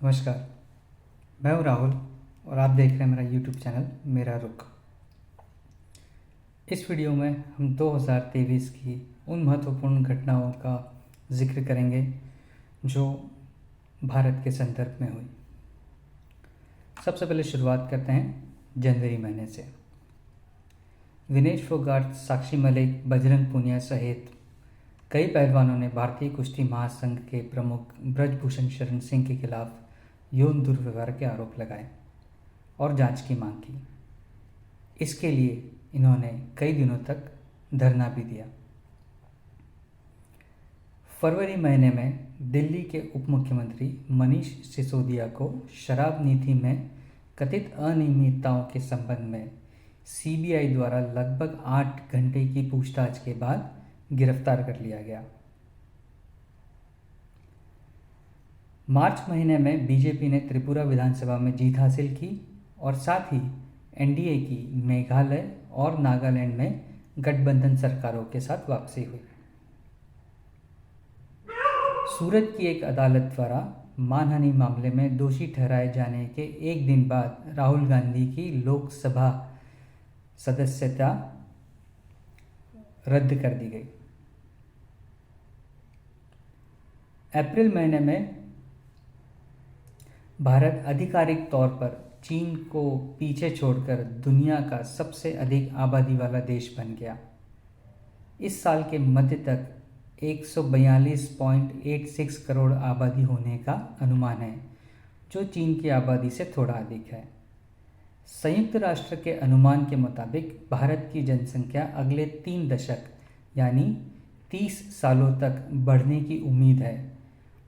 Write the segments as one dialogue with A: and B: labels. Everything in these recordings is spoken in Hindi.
A: नमस्कार। मैं हूं राहुल और आप देख रहे हैं मेरा यूट्यूब चैनल मेरा रुख। इस वीडियो में हम 2023 की उन महत्वपूर्ण घटनाओं का जिक्र करेंगे जो भारत के संदर्भ में हुई। सबसे पहले शुरुआत करते हैं जनवरी महीने से। विनेश फोगाट, साक्षी मलिक, बजरंग पूनिया सहित कई पहलवानों ने भारतीय कुश्ती महासंघ के प्रमुख ब्रजभूषण शरण सिंह के खिलाफ यौन दुर्व्यवहार के आरोप लगाए और जांच की मांग की। इसके लिए इन्होंने कई दिनों तक धरना भी दिया। फरवरी महीने में दिल्ली के उप मुख्यमंत्री मनीष सिसोदिया को शराब नीति में कथित अनियमितताओं के संबंध में सीबीआई द्वारा लगभग 8 घंटे की पूछताछ के बाद गिरफ्तार कर लिया गया। मार्च महीने में बीजेपी ने त्रिपुरा विधानसभा में जीत हासिल की और साथ ही एनडीए की मेघालय और नागालैंड में गठबंधन सरकारों के साथ वापसी हुई। सूरत की एक अदालत द्वारा मानहानि मामले में दोषी ठहराए जाने के एक दिन बाद राहुल गांधी की लोकसभा सदस्यता रद्द कर दी गई। अप्रैल महीने में भारत आधिकारिक तौर पर चीन को पीछे छोड़कर दुनिया का सबसे अधिक आबादी वाला देश बन गया। इस साल के मध्य तक 142.86 करोड़ आबादी होने का अनुमान है, जो चीन की आबादी से थोड़ा अधिक है। संयुक्त राष्ट्र के अनुमान के मुताबिक भारत की जनसंख्या अगले 3 दशक यानी 30 सालों तक बढ़ने की उम्मीद है।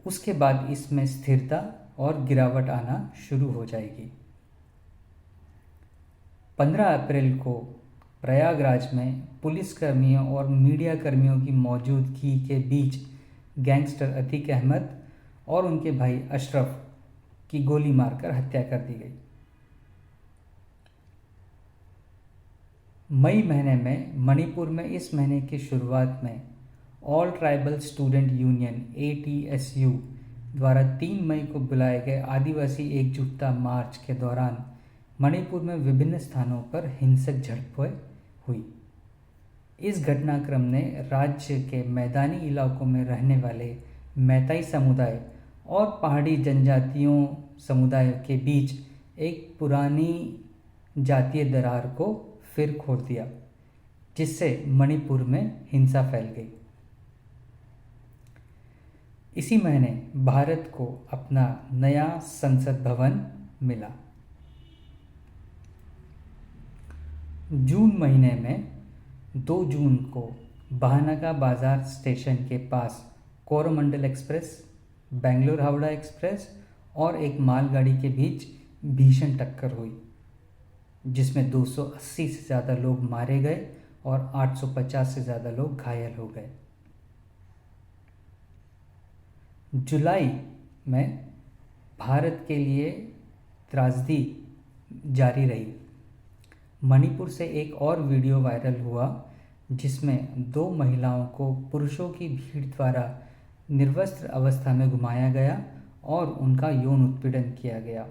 A: उसके बाद इसमें स्थिरता और गिरावट आना शुरू हो जाएगी। 15 अप्रैल को प्रयागराज में पुलिसकर्मियों और मीडिया कर्मियों की मौजूदगी के बीच गैंगस्टर अतीक अहमद और उनके भाई अशरफ की गोली मारकर हत्या कर दी गई। मई महीने में मणिपुर में इस महीने की शुरुआत में all tribal student union ATSU द्वारा 3 मई को बुलाए गए आदिवासी एकजुटता मार्च के दौरान मणिपुर में विभिन्न स्थानों पर हिंसक झड़पें हुई। इस घटनाक्रम ने राज्य के मैदानी इलाकों में रहने वाले मैताई समुदाय और पहाड़ी जनजातियों समुदायों के बीच एक पुरानी जातीय दरार को फिर खोल दिया, जिससे मणिपुर में हिंसा फैल गई। इसी महीने भारत को अपना नया संसद भवन मिला। जून महीने में 2 जून को बहानागा बाजार स्टेशन के पास कोरोमंडल एक्सप्रेस, बेंगलुरु हावड़ा एक्सप्रेस और एक मालगाड़ी के बीच भीषण टक्कर हुई, जिसमें 280 से ज़्यादा लोग मारे गए और 850 से ज़्यादा लोग घायल हो गए। जुलाई में भारत के लिए त्रासदी जारी रही। मणिपुर से एक और वीडियो वायरल हुआ जिसमें 2 महिलाओं को पुरुषों की भीड़ द्वारा निर्वस्त्र अवस्था में घुमाया गया और उनका यौन उत्पीड़न किया गया।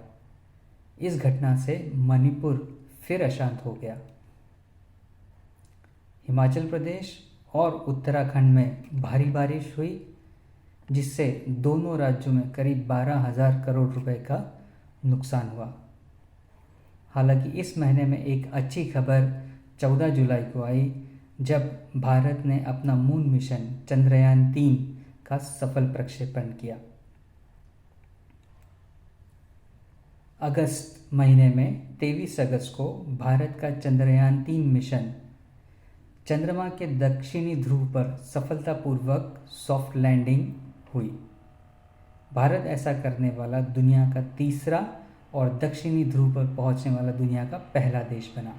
A: इस घटना से मणिपुर फिर अशांत हो गया। हिमाचल प्रदेश और उत्तराखंड में भारी बारिश हुई, जिससे दोनों राज्यों में करीब 12,000 करोड़ रुपए का नुकसान हुआ। हालांकि इस महीने में एक अच्छी खबर 14 जुलाई को आई, जब भारत ने अपना मून मिशन चंद्रयान-3 का सफल प्रक्षेपण किया। अगस्त महीने में 23 अगस्त को भारत का चंद्रयान-3 मिशन चंद्रमा के दक्षिणी ध्रुव पर सफलतापूर्वक सॉफ्ट लैंडिंग हुई। भारत ऐसा करने वाला दुनिया का तीसरा और दक्षिणी ध्रुव पर पहुंचने वाला दुनिया का पहला देश बना।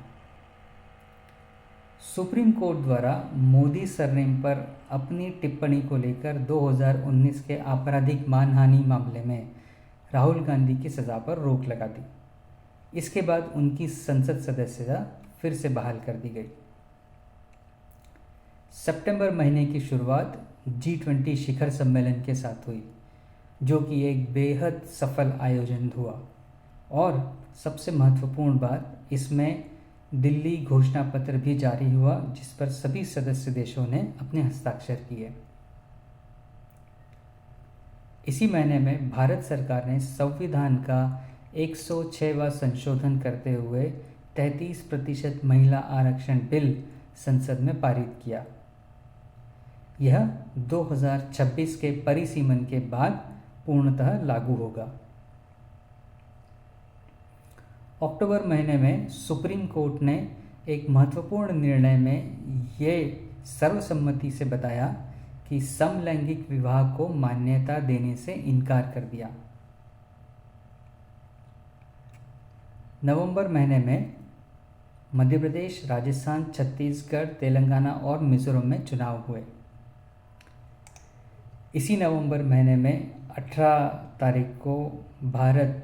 A: सुप्रीम कोर्ट द्वारा मोदी सरनेम पर अपनी टिप्पणी को लेकर 2019 के आपराधिक मानहानि मामले में राहुल गांधी की सज़ा पर रोक लगा दी। इसके बाद उनकी संसद सदस्यता फिर से बहाल कर दी गई। सितंबर महीने की शुरुआत G20 शिखर सम्मेलन के साथ हुई। जो कि एक बेहद सफल आयोजन हुआ। और सबसे महत्वपूर्ण बात, इसमें दिल्ली घोषणा पत्र भी जारी हुआ जिस पर सभी सदस्य देशों ने अपने हस्ताक्षर किए। इसी महीने में भारत सरकार ने संविधान का 106वां संशोधन करते हुए 33% महिला आरक्षण बिल संसद में पारित किया। यह 2026 के परिसीमन के बाद पूर्णतः लागू होगा। अक्टूबर महीने में सुप्रीम कोर्ट ने एक महत्वपूर्ण निर्णय में ये सर्वसम्मति से बताया कि समलैंगिक विवाह को मान्यता देने से इनकार कर दिया। नवंबर महीने में मध्य प्रदेश, राजस्थान, छत्तीसगढ़, तेलंगाना और मिजोरम में चुनाव हुए। इसी नवंबर महीने में 18 तारीख को भारत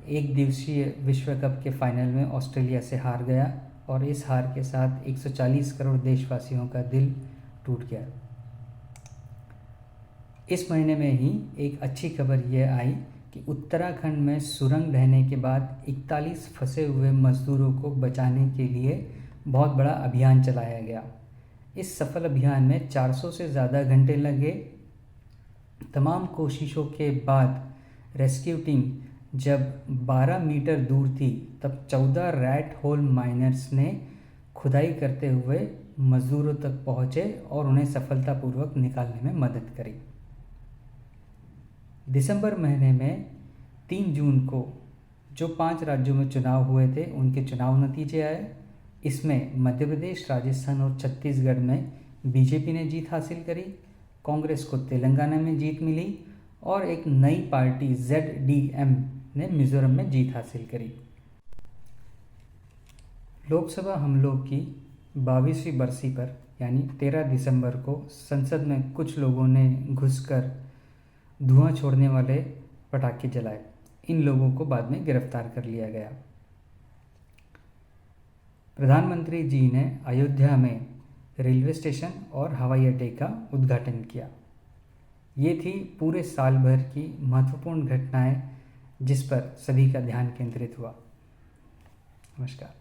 A: एक दिवसीय विश्व कप के फाइनल में ऑस्ट्रेलिया से हार गया और इस हार के साथ 140 करोड़ देशवासियों का दिल टूट गया। इस महीने में ही एक अच्छी खबर यह आई कि उत्तराखंड में सुरंग ढहने के बाद 41 फंसे हुए मजदूरों को बचाने के लिए बहुत बड़ा अभियान चलाया गया। इस सफल अभियान में 400 से ज़्यादा घंटे लगे। तमाम कोशिशों के बाद रेस्क्यू टीम जब 12 मीटर दूर थी तब 14 रैट होल माइनर्स ने खुदाई करते हुए मजदूरों तक पहुँचे और उन्हें सफलतापूर्वक निकालने में मदद करी। दिसंबर महीने में 3 जून को जो 5 राज्यों में चुनाव हुए थे उनके चुनाव नतीजे आए। इसमें मध्य प्रदेश, राजस्थान और छत्तीसगढ़ में बीजेपी ने जीत हासिल करी, कांग्रेस को तेलंगाना में जीत मिली और एक नई पार्टी ZDM ने मिजोरम में जीत हासिल करी। लोकसभा हमलों की 22वीं बरसी पर यानी 13 दिसंबर को संसद में कुछ लोगों ने घुसकर धुआं छोड़ने वाले पटाखे जलाए। इन लोगों को बाद में गिरफ्तार कर लिया गया। प्रधानमंत्री जी ने अयोध्या में रेलवे स्टेशन और हवाई अड्डे का उद्घाटन किया। ये थी पूरे साल भर की महत्वपूर्ण घटनाएं जिस पर सभी का ध्यान केंद्रित हुआ। नमस्कार।